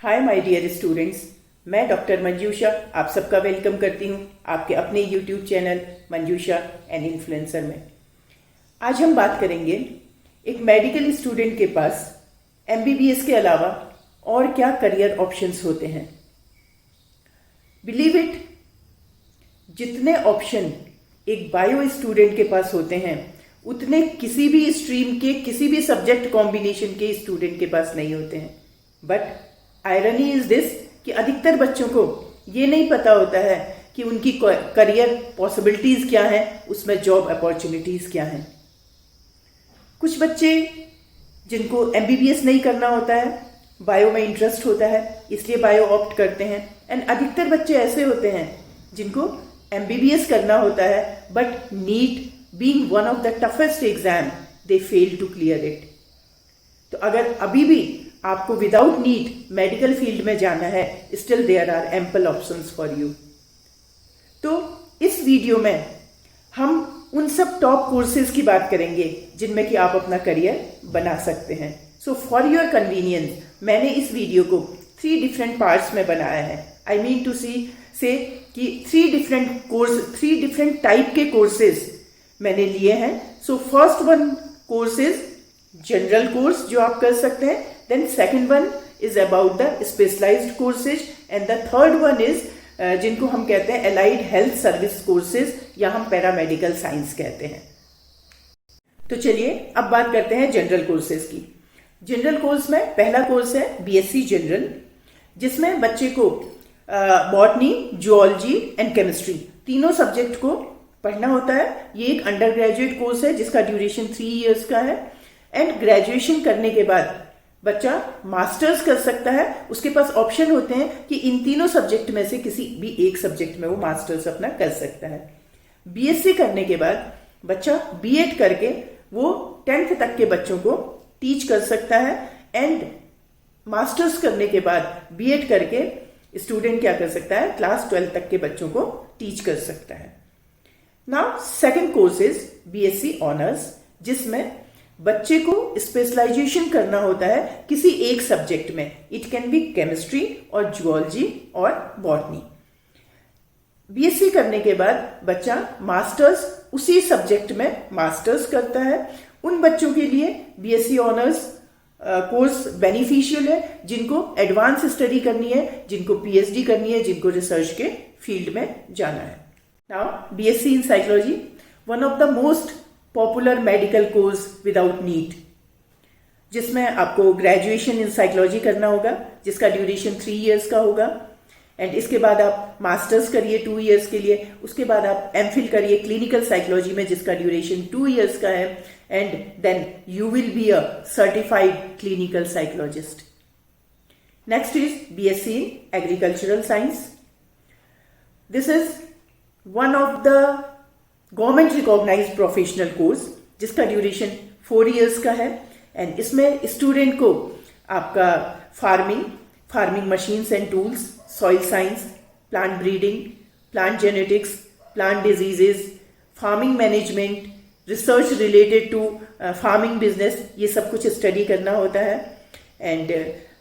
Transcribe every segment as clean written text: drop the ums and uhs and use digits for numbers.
Hi my dear students, मैं doctor मंजूषा आप सबका वेलकम करती हूँ आपके अपने YouTube channel Manjusha an influencer में। आज हम बात करेंगे एक मेडिकल स्टूडेंट के पास एमबीबीएस के अलावा और क्या करियर ऑप्शंस होते हैं। बिलीव इट, जितने ऑप्शन एक बायो स्टूडेंट के पास होते हैं उतने किसी भी स्ट्रीम के किसी भी सब्जेक्ट कॉम्बिनेशन के स्टूडेंट के पास नहीं होते हैं। बट आयरनी इज दिस कि अधिकतर बच्चों को ये नहीं पता होता है कि उनकी करियर पॉसिबिलिटीज क्या हैं, उसमें जॉब अपॉर्चुनिटीज क्या हैं। कुछ बच्चे जिनको एमबीबीएस नहीं करना होता है, बायो में इंटरेस्ट होता है इसलिए बायो ऑप्ट करते हैं। एंड अधिकतर बच्चे ऐसे होते हैं जिनको एमबीबीएस करना होता है but NEET being one of the toughest exam they fail to clear it. तो अगर अभी भी आपको विदाउट नीट मेडिकल फील्ड में जाना है, still there are ample options for you. तो इस वीडियो में हम उन सब टॉप कोर्सेज की बात करेंगे जिनमें कि आप अपना करियर बना सकते हैं। सो फॉर योर कन्वीनियंस मैंने इस वीडियो को 3 डिफरेंट पार्ट्स में बनाया है। आई मीन टू से कि 3 डिफरेंट टाइप के कोर्सेज मैंने लिए हैं। So first one course is general course जो आप कर सकते हैं, then second one is about the specialized courses and the third one is जिनको हम कहते हैं allied health service courses या हम पैरामेडिकल साइंस कहते हैं। तो चलिए अब बात करते हैं जनरल कोर्सेज की। जनरल कोर्स में पहला कोर्स है बीएससी जनरल, जिसमें बच्चे को बॉटनी, जूलॉजी एंड केमिस्ट्री तीनों सब्जेक्ट को पढ़ना होता है। ये एक अंडर ग्रेजुएट कोर्स है जिसका ड्यूरेशन 3 इयर्स का है। एंड ग्रेजुएशन करने के बाद बच्चा मास्टर्स कर सकता है। उसके पास ऑप्शन होते हैं कि इन तीनों सब्जेक्ट में से किसी भी एक सब्जेक्ट में वो मास्टर्स अपना कर सकता है। बीएससी करने के बाद बच्चा बीएड करके वो 10th तक के बच्चों को टीच कर सकता है। एंड मास्टर्स करने के बाद बीएड करके स्टूडेंट क्या कर सकता है, क्लास 12 तक के बच्चों को टीच कर सकता है। Now second course is BSc honours, जिसमें बच्चे को स्पेशलाइजेशन करना होता है किसी एक सब्जेक्ट में। इट कैन बी केमिस्ट्री और जूलॉजी और बॉटनी। बीएससी करने के बाद बच्चा मास्टर्स उसी सब्जेक्ट में मास्टर्स करता है। उन बच्चों के लिए बीएससी ऑनर्स कोर्स बेनिफिशियल है जिनको एडवांस स्टडी करनी है, जिनको पीएचडी करनी है, जिनको रिसर्च के फील्ड में जाना है। Now BSc in psychology, one of the most popular medical course without NEET, जिसमें आपको ग्रेजुएशन इन साइकोलॉजी करना होगा जिसका ड्यूरेशन 3 इयर्स का होगा। एंड इसके बाद आप मास्टर्स करिए 2 इयर्स के लिए। उसके बाद आप एमफिल करिए क्लिनिकल साइकोलॉजी में जिसका ड्यूरेशन 2 इयर्स का है। And then you will be a certified clinical psychologist. Next is BSc in agricultural science. This is one of the government recognized professional course जिसका ड्यूरेशन 4 इयर्स का है। And इसमें student को आपका farming machines and tools, soil science, plant breeding, plant genetics, plant diseases, farming management, research related to farming business, ये सब कुछ study करना होता है। And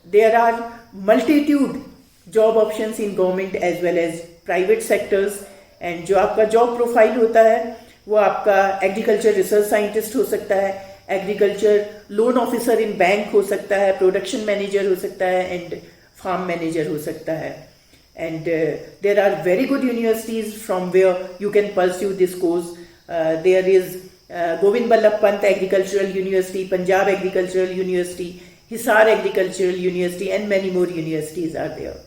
there are multitude job options in government as well as private sectors. And जो आपका job profile होता है वो आपका एग्रीकल्चर रिसर्च साइंटिस्ट हो सकता है, agriculture loan officer in bank हो सकता है, प्रोडक्शन मैनेजर हो सकता है, एंड फार्म मैनेजर हो सकता है। And there are very good universities from where you can pursue this course. There is Govind Ballabh Pant agricultural university, Punjab agricultural university, Hisar agricultural university, and many more universities are there.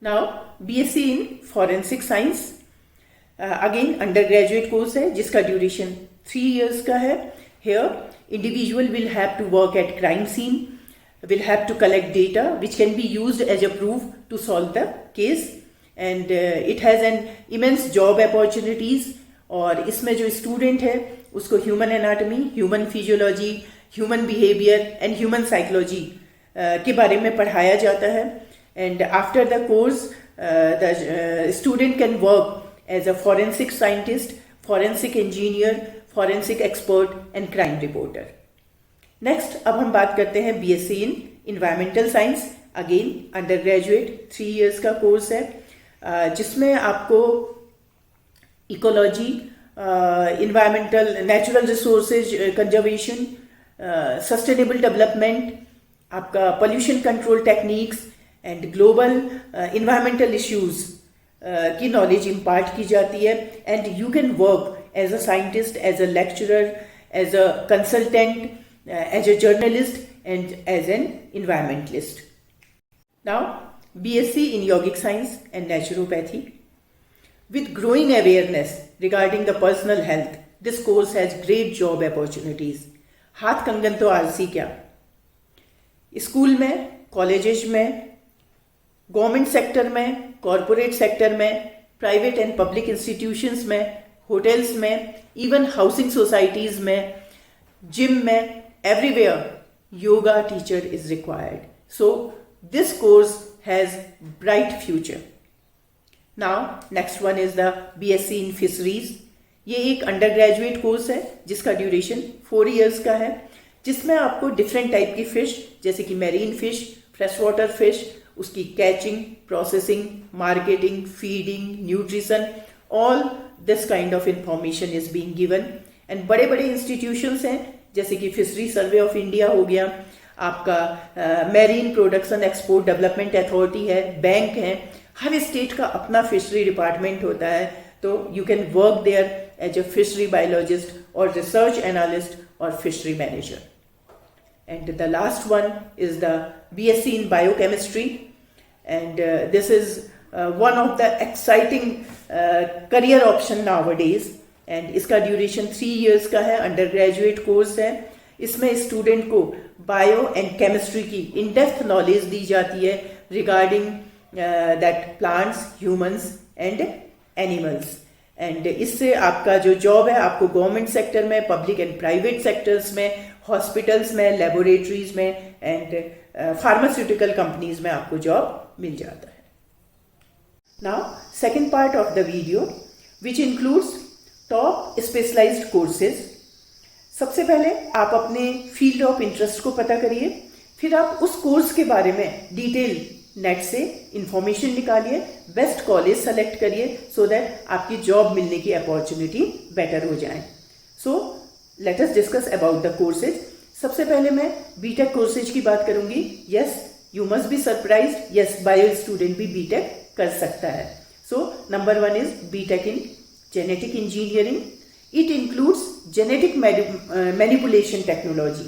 Now BSc in forensic science, again undergraduate course है जिसका duration 3 years का है। Here individual will have to work at crime scene, will have to collect data which can be used as a proof to solve the case, and it has an immense job opportunities। और इसमें जो student है उसको human anatomy, human physiology, human behaviour and human psychology के बारे में पढ़ाया जाता है। And after the course the student can work as a forensic scientist, forensic engineer, forensic expert and crime reporter। Next अब हम बात करते हैं BSc in environmental science. Again undergraduate 3 years का कोर्स है, जिसमें आपको ecology, environmental, natural resources conservation, sustainable development, आपका pollution control techniques and global environmental issues की नॉलेज इम्पार्ट की जाती है. And you can work as a scientist, as a lecturer, as a consultant, as a journalist and as an environmentalist. Now, BSc in Yogic Science and Naturopathy. With growing awareness regarding the personal health, this course has great job opportunities. हाथ कंगन तो आलसी क्या. School में, colleges में, government sector में, corporate sector में, private and public institutions में, होटल्स में, इवन हाउसिंग सोसाइटीज में, जिम में, everywhere yoga teacher is required. So this course has bright future. Now next one is the BSc in Fisheries. ये एक under graduate course है जिसका duration 4 years का है, जिसमें आपको डिफरेंट टाइप की फिश जैसे कि marine fish, fresh water fish, उसकी catching, processing, marketing, feeding, nutrition, all this kind of information is being given. And बड़े बड़े इंस्टीट्यूशंस हैं जैसे कि फिशरी सर्वे ऑफ इंडिया हो गया, आपका marine production export development authority है, बैंक है. हर स्टेट का अपना फिशरी डिपार्टमेंट होता है, तो you can work there as a fishery biologist और रिसर्च एनालिस्ट और fishery manager. And the last one is the BSc in biochemistry, and this is one of the exciting career option nowadays. And इसका duration 3 years का है, under graduate course है. इसमें student को bio and chemistry की in depth knowledge दी जाती है regarding that plants, humans and animals. And इससे आपका जो जॉब है आपको गवर्नमेंट सेक्टर में, पब्लिक एंड प्राइवेट सेक्टर्स में, हॉस्पिटल्स में, लेबोरेटरीज में एंड फार्मास्यूटिकल कंपनीज में आपको जॉब मिल जाता है. Now second part of the video which includes top specialized courses. सबसे पहले आप अपने फील्ड ऑफ इंटरेस्ट को पता करिए, फिर आप उस कोर्स के बारे में डिटेल नेट से इंफॉर्मेशन निकालिए, बेस्ट कॉलेज सेलेक्ट करिए सो दैट आपकी जॉब मिलने की अपॉर्चुनिटी बेटर हो जाए. So let us discuss about the courses. सबसे पहले मैं बीटेक कोर्सेज की बात करूंगी. Yes, you must be surprised, yes bio student भी बीटेक कर सकता है. So number 1 is BTech in genetic engineering. It includes genetic manipulation technology.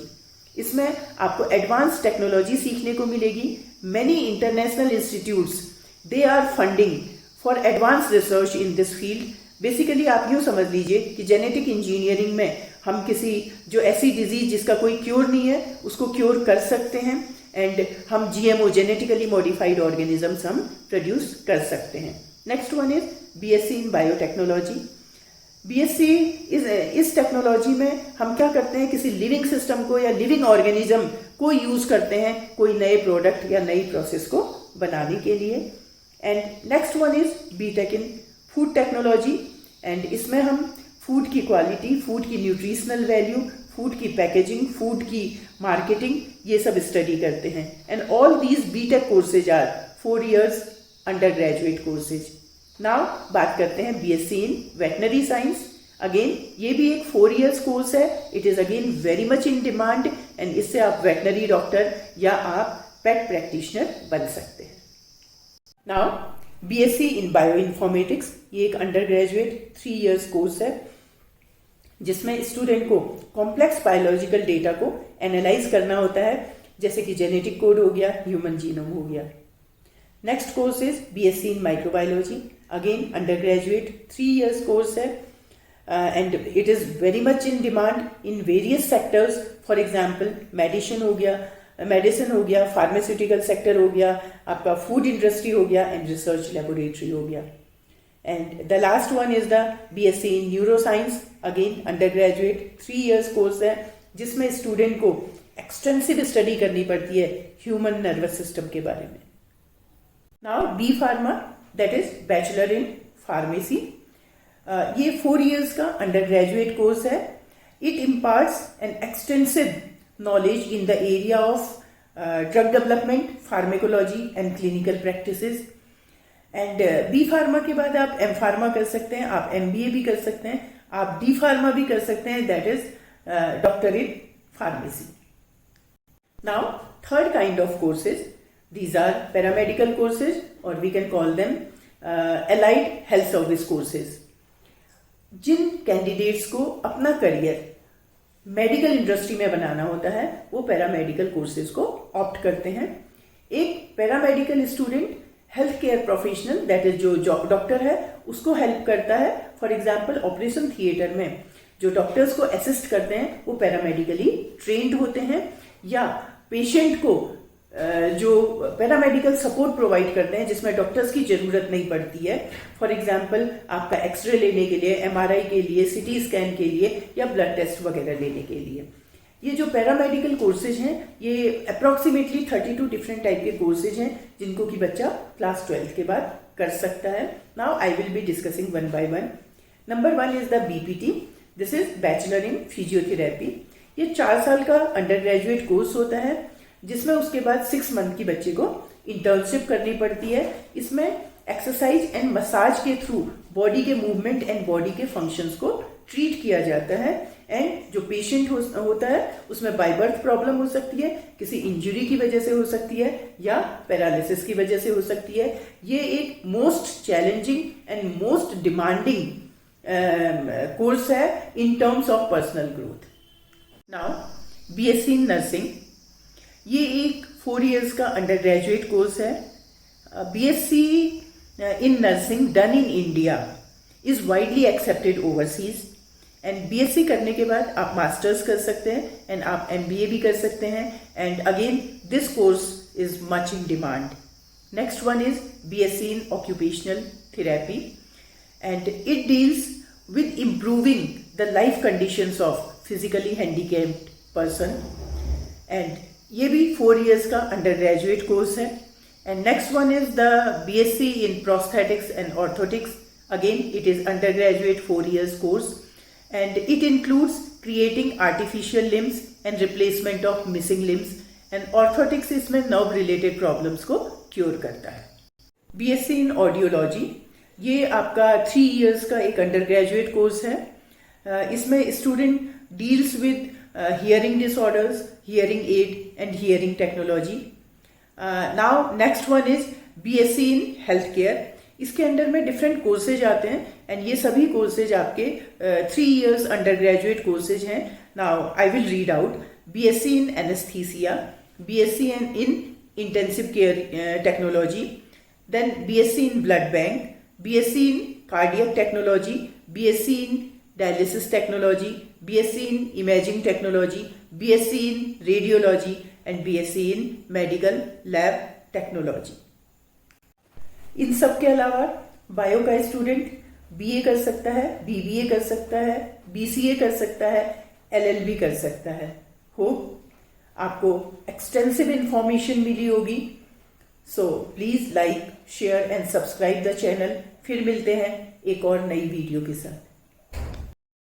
इसमें आपको एडवांस टेक्नोलॉजी सीखने को मिलेगी. Many international institutes they are funding for advanced research in this field. Basically आप यूँ समझ लीजिए कि जेनेटिक इंजीनियरिंग में हम किसी जो ऐसी डिजीज जिसका कोई क्योर नहीं है उसको क्योर कर सकते हैं, एंड हम GMO जेनेटिकली मॉडिफाइड ऑर्गेनिजम्स हम प्रोड्यूस कर सकते हैं. Next one is BSc in biotechnology. BSc इस टेक्नोलॉजी में हम क्या करते हैं, किसी लिविंग सिस्टम को या लिविंग ऑर्गेनिज्म को यूज करते हैं कोई नए प्रोडक्ट या नई प्रोसेस को बनाने के लिए. And next one is BTech in food technology, and इसमें हम फूड की क्वालिटी, फूड की न्यूट्रिशनल वैल्यू, फूड की पैकेजिंग, फूड की मार्केटिंग, ये सब स्टडी करते हैं. And all these BTech courses are 4 years undergraduate courses. Now बात करते हैं BSc in veterinary science. Again ये भी एक 4 इयर्स कोर्स है. It is again very much in demand, and इससे आप वेटनरी डॉक्टर या आप पेट प्रैक्टिशनर बन सकते हैं. नाउ BSc इन बायो इन्फॉर्मेटिक्स, ये एक अंडर ग्रेजुएट 3 इयर्स कोर्स है जिसमें स्टूडेंट को कॉम्प्लेक्स बायोलॉजिकल डेटा को एनालाइज करना होता है, जैसे कि जेनेटिक कोड हो गया, ह्यूमन जीनोम हो गया. Next course is BSc in microbiology, again undergraduate 3 years course है, and it is very much in demand in various sectors. For example medicine हो गया, फार्मास्यूटिकल सेक्टर हो गया, आपका फूड इंडस्ट्री हो गया, एंड रिसर्च लेबोरेटरी हो गया. And the last one is the BSc in neuro science, again undergraduate 3 years course है जिसमें स्टूडेंट को एक्सटेंसिव स्टडी करनी पड़ती है ह्यूमन नर्वस सिस्टम के बारे में. Now B pharma, that is bachelor in pharmacy. ये 4 इयर्स का अंडर ग्रेजुएट कोर्स है. It imparts an extensive knowledge in the area of drug development, pharmacology and clinical practices. And B pharma के बाद आप M pharma कर सकते हैं, आप MBA भी कर सकते हैं, आप डी फार्मा भी कर सकते हैं, that is doctor in pharmacy. Now third kind of courses, these are paramedical courses or we can call them allied health service courses। Jin candidates को अपना करियर मेडिकल इंडस्ट्री में बनाना होता है वो पैरामेडिकल कोर्सेज को ऑप्ट करते हैं। एक paramedical student health care professional, that is जो डॉक्टर है, उसको हेल्प करता है। फॉर एग्जाम्पल ऑपरेशन थिएटर में जो डॉक्टर्स को असिस्ट करते हैं वो पैरामेडिकली ट्रेंड होते हैं, या पेशेंट को जो पैरामेडिकल सपोर्ट प्रोवाइड करते हैं जिसमें डॉक्टर्स की जरूरत नहीं पड़ती है। फॉर एग्जांपल आपका एक्सरे लेने के लिए, MRI के लिए, CT स्कैन के लिए या ब्लड टेस्ट वगैरह लेने के लिए। ये जो पैरामेडिकल कोर्सेज हैं ये अप्रॉक्सीमेटली 32 डिफरेंट टाइप के कोर्सेज हैं जिनको कि बच्चा क्लास 12 के बाद कर सकता है। Now I will be discussing one by one. Number 1 is the BPT, this is bachelor in physiotherapy. ये 4 साल का अंडर ग्रेजुएट कोर्स होता है जिसमें उसके बाद 6 मंथ की बच्चे को इंटर्नशिप करनी पड़ती है। इसमें एक्सरसाइज एंड मसाज के थ्रू बॉडी के मूवमेंट एंड बॉडी के फंक्शंस को ट्रीट किया जाता है। एंड जो पेशेंट होता है उसमें बाय बर्थ प्रॉब्लम हो सकती है, किसी इंजरी की वजह से हो सकती है या पैरालिसिस की वजह से हो सकती है। ये एक most challenging and most demanding course है in terms of personal growth. Now BSc in nursing, ये एक 4 इयर्स का अंडर ग्रेजुएट कोर्स है। BSc in nursing done in India is widely accepted overseas. And BSc करने के बाद आप masters कर सकते हैं एंड आप MBA भी कर सकते हैं। And again this course is much in demand. Next one is BSc in occupational therapy and it deals with improving the life conditions of physically handicapped person. And ये भी 4 इयर्स का undergraduate course है। And next one is the BSc in prosthetics and orthotics, again it is under graduate 4 years course and it includes creating artificial limbs and replacement of missing limbs. And orthotics इसमें nerve related problems को cure करता है। BSc in audiology, ये आपका 3 years का एक under graduate course है। इसमें student deals with hearing disorders, hearing aid and hearing technology. Now next one is BSc in healthcare। इसके अंडर में डिफरेंट कोर्सेज आते हैं एंड ये सभी कोर्सेज आपके 3 इयर्स अंडर ग्रेजुएट कोर्सेज हैं। Now I will read out. BSc in anesthesia, BSc in intensive care technology, then BSc in blood bank, BSc in cardiac technology, BSc in dialysis technology, BSc in imaging technology, BSc in radiology and BSc in medical lab technology। इन सब के अलावा bio का student BA कर सकता है, BBA कर सकता है, BCA कर सकता है, LLB कर सकता है। होप आपको एक्सटेंसिव इंफॉर्मेशन मिली होगी। So please like, share and subscribe the channel. फिर मिलते हैं एक और नई वीडियो के साथ।